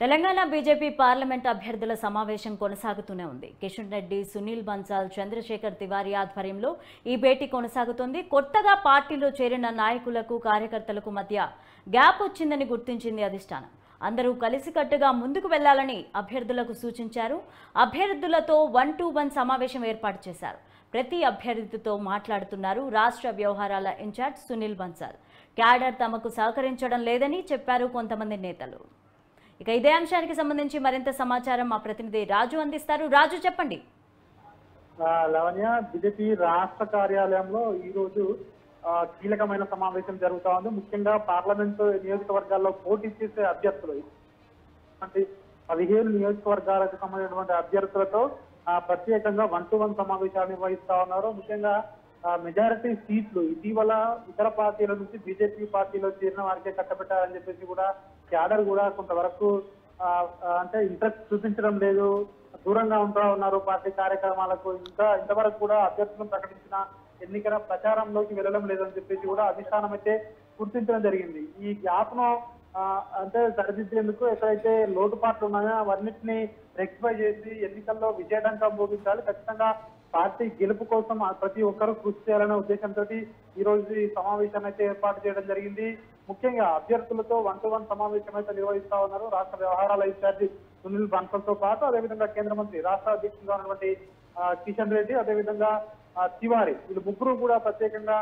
Telangana BJP parliament అభ్యర్థుల సమావేశం కొనసాగుతూనే ఉంది. కిషన్ రెడ్డి, సునీల్ బన్సాల్, చంద్రశేఖర్ తివారీ ఆధ్వర్యంలో ఈ భేటీ కొనసాగుతోంది. కొత్తగా పార్టీలో చేరిన నాయకులకు, కార్యకర్తలకు మధ్య గ్యాప్ వచ్చిందని గుర్తించింది అధిష్టానం. అందరూ కలిసికట్టుగా ముందుకు వెళ్లాలని అభ్యర్థులకు సూచించారు. అభ్యర్థులతో 1-to-1 సమావేశం ఏర్పాటు చేశారు. ప్రతి అభ్యర్థితో మాట్లాడుతున్నారు రాష్ట్ర వ్యవహారాల ఇన్ఛార్జ్ సునీల్ బన్సాల్. క్యాడర్ తమకు సహకరించడం లేదని చెప్పారు కొంతమంది నేతలు. ఇక ఇదే అంశానికి సంబంధించి మరింత సమాచారం మా ప్రతినిధి రాజు అందిస్తారు. రాజు, చెప్పండి. లవణ్య, బీజేపీ రాష్ట్ర కార్యాలయంలో ఈ రోజు కీలకమైన సమావేశం జరుగుతా ఉంది. ముఖ్యంగా పార్లమెంటు నియోజకవర్గాల్లో పోటీ చేసే అభ్యర్థులు అంటే 15 నియోజకవర్గాలకు సంబంధించినటువంటి అభ్యర్థులతో ప్రత్యేకంగా 1-to-1 సమావేశాలు నిర్వహిస్తా ఉన్నారు. ముఖ్యంగా మెజారిటీ సీట్లు ఇటీవల ఇతర పార్టీల నుంచి బీజేపీ పార్టీలో చేరిన వారికే కట్టబెట్టారని చెప్పేసి కూడా క్యాడర్ కూడా కొంతవరకు అంటే ఇంట్రెస్ట్ చూపించడం లేదు, దూరంగా ఉంటూ ఉన్నారు పార్టీ కార్యక్రమాలకు. ఇంతవరకు కూడా అభ్యర్థులను ప్రకటించిన ఎన్నికల ప్రచారంలోకి వెళ్ళడం లేదని చెప్పేసి కూడా అధిష్టానం అయితే గుర్తించడం జరిగింది. ఈ గ్యాప్ ను అంటే సరిదిద్దేందుకు ఎక్కడైతే లోటుపాట్లు ఉన్నాయో అవన్నింటినీ రెక్టిఫై చేసి ఎన్నికల్లో విజయడంగా మోగించాలి. ఖచ్చితంగా పార్టీ గెలుపు కోసం ప్రతి ఒక్కరూ కృషి చేయాలనే ఉద్దేశంతో ఈ రోజు ఈ సమావేశాన్ని అయితే ఏర్పాటు చేయడం జరిగింది. ముఖ్యంగా అభ్యర్థులతో 1-to-1 సమావేశం అయితే నిర్వహిస్తా ఉన్నారు రాష్ట్ర వ్యవహారాల ఇన్ఛార్జి సునీల్ బన్సాల్ తో పాటు అదేవిధంగా కేంద్ర మంత్రి రాష్ట్ర అధ్యక్షులుగా ఉన్నటువంటి కిషన్ రెడ్డి, అదేవిధంగా తివారీ, వీళ్ళు ముగ్గురు కూడా ప్రత్యేకంగా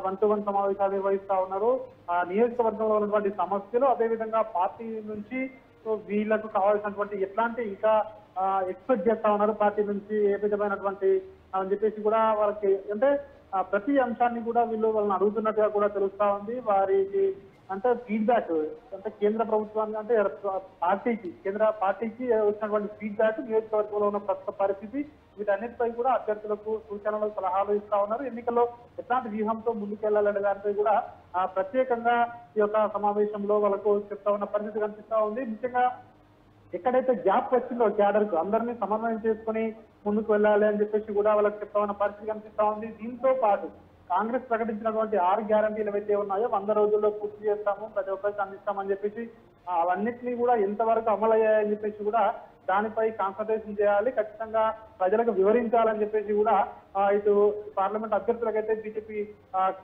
1-to-1 సమావేశాలు నిర్వహిస్తా ఉన్నారు. నియోజకవర్గంలో ఉన్నటువంటి సమస్యలు, అదేవిధంగా పార్టీ నుంచి వీళ్ళకు కావాల్సినటువంటి ఎట్లాంటి ఇంకా ఎక్స్పెక్ట్ చేస్తా ఉన్నారు పార్టీ నుంచి ఏ విధమైనటువంటి అని చెప్పేసి కూడా వాళ్ళకి అంటే ప్రతి అంశాన్ని కూడా వాళ్ళని అడుగుతున్నట్టుగా కూడా తెలుస్తా ఉంది. వారికి అంటే ఫీడ్బ్యాక్ అంటే కేంద్ర ప్రభుత్వానికి అంటే కేంద్ర పార్టీకి వచ్చినటువంటి ఫీడ్బ్యాక్, నియోజకవర్గంలో ఉన్న ప్రస్తుత పరిస్థితి, వీటన్నిటిపై కూడా అభ్యర్థులకు సూచనలు, సలహాలు ఇస్తా ఉన్నారు. ఎన్నికల్లో ఎట్లాంటి వ్యూహంతో ముందుకెళ్లాలనే దానిపై కూడా ప్రత్యేకంగా ఈ యొక్క సమావేశంలో వాళ్ళకు చెప్తా ఉన్న పరిస్థితి కనిపిస్తా ఉంది. ముఖ్యంగా ఎక్కడైతే గ్యాప్ వచ్చిందో క్యాడర్ కు అందరినీ సమన్వయం చేసుకుని ముందుకు వెళ్ళాలి అని చెప్పేసి కూడా వాళ్ళకి చెప్తా ఉన్న పరిస్థితి కనిపిస్తా ఉంది. దీంతో పాటు కాంగ్రెస్ ప్రకటించినటువంటి 6 గ్యారంటీలు ఏవైతే ఉన్నాయో 100 రోజుల్లో పూర్తి చేస్తాము, ప్రతి ఒక్కరికి అందిస్తామని చెప్పేసి అవన్నిటినీ కూడా ఎంతవరకు అమలు అయ్యాయని చెప్పేసి కూడా దానిపై కాన్సన్ట్రేషన్ చేయాలి, ఖచ్చితంగా ప్రజలకు వివరించాలని చెప్పేసి కూడా ఇటు పార్లమెంట్ అభ్యర్థులకైతే బీజేపీ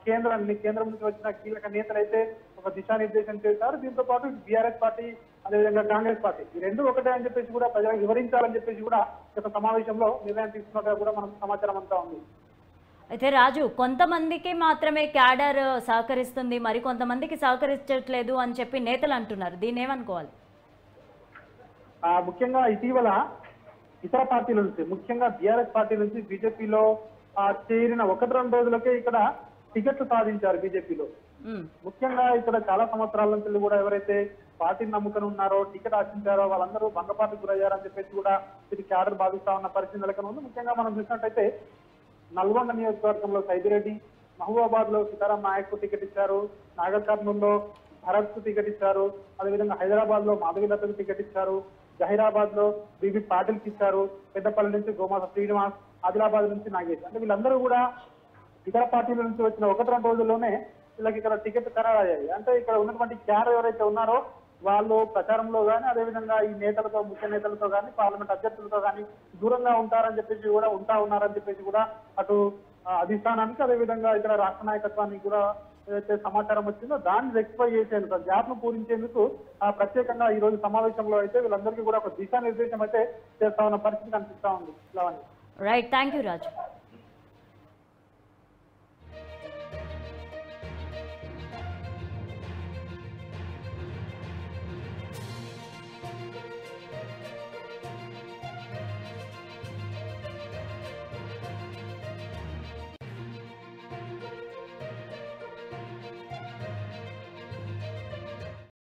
కేంద్రం నుంచి వచ్చిన కీలక నేతలైతే ఒక దిశానిర్దేశం చేశారు. దీంతో పాటు బీఆర్ఎస్ పార్టీ, అదేవిధంగా కాంగ్రెస్ పార్టీ ఈ రెండు ఒకటే అని చెప్పేసి కూడా ప్రజలకు వివరించాలని చెప్పేసి కూడా ఒక సమావేశంలో నిర్ణయం తీసుకున్నట్టుగా కూడా మనకు సమాచారం అంతా ఉంది. అయితే రాజు, కొంతమందికి మాత్రమే క్యాడర్ సహకరిస్తుంది, మరి కొంతమందికి సహకరించట్లేదు అని చెప్పి నేతలు అంటున్నారు. దీన్ని ఏమనుకోవాలి? ముఖ్యంగా ఇటీవల ఇతర పార్టీల నుంచి, ముఖ్యంగా బీఆర్ఎస్ పార్టీ నుంచి బీజేపీలో చేరిన 1-2 రోజులకే ఇక్కడ టికెట్లు సాధించారు బీజేపీలో. ముఖ్యంగా ఇక్కడ చాలా సంవత్సరాల నుంచి కూడా ఎవరైతే పార్టీని నమ్ముకుని ఉన్నారో, టికెట్ ఆశించారో వాళ్ళందరూ భంగపాటుకు గురయ్యారని చెప్పేసి కూడా ఇది క్యాడర్ భావిస్తా ఉన్న పరిస్థితి నెలకొని ఉంది. ముఖ్యంగా మనం చూసినట్టయితే నల్గొండ నియోజకవర్గంలో సైదిరెడ్డి, మహబూబాబాద్ లో సీతారాం నాయక్ కు టికెట్ ఇచ్చారు, నాగర్ కర్నూలులో భరత్ కు టికెట్ ఇచ్చారు, అదేవిధంగా హైదరాబాద్ లో మాధవీలతకు టికెట్ ఇచ్చారు, జహీరాబాద్ లో బీబీ పాటిల్ కి ఇచ్చారు, పెద్దపల్లి నుంచి గోమాస శ్రీనివాస్, ఆదిలాబాద్ నుంచి నాగేష్. అంటే వీళ్ళందరూ కూడా ఇతర పార్టీల నుంచి వచ్చిన 1-2 రోజుల్లోనే వీళ్ళకి ఇక్కడ టికెట్ ఖరారయ్యాయి. అంటే ఇక్కడ ఉన్నటువంటి క్యాడర్ ఎవరైతే ఉన్నారో వాళ్ళు ప్రచారంలో కానీ, అదేవిధంగా ఈ నేతలతో, ముఖ్య నేతలతో కానీ, పార్లమెంట్ అభ్యర్థులతో కానీ దూరంగా ఉంటారని చెప్పేసి కూడా ఉన్నారని చెప్పేసి కూడా అటు అధిష్టానానికి, అదేవిధంగా ఇక్కడ రాష్ట్ర నాయకత్వానికి కూడా ఏదైతే సమాచారం వచ్చిందో దాన్ని రెక్టిఫై చేసేందుకు, గ్యాప్ ను పూరించేందుకు ప్రత్యేకంగా ఈ రోజు సమావేశంలో అయితే వీళ్ళందరికీ కూడా ఒక దిశానిర్దేశం అయితే చేస్తా ఉన్న పరిస్థితి కనిపిస్తా ఉంది. Right, thank you Raju.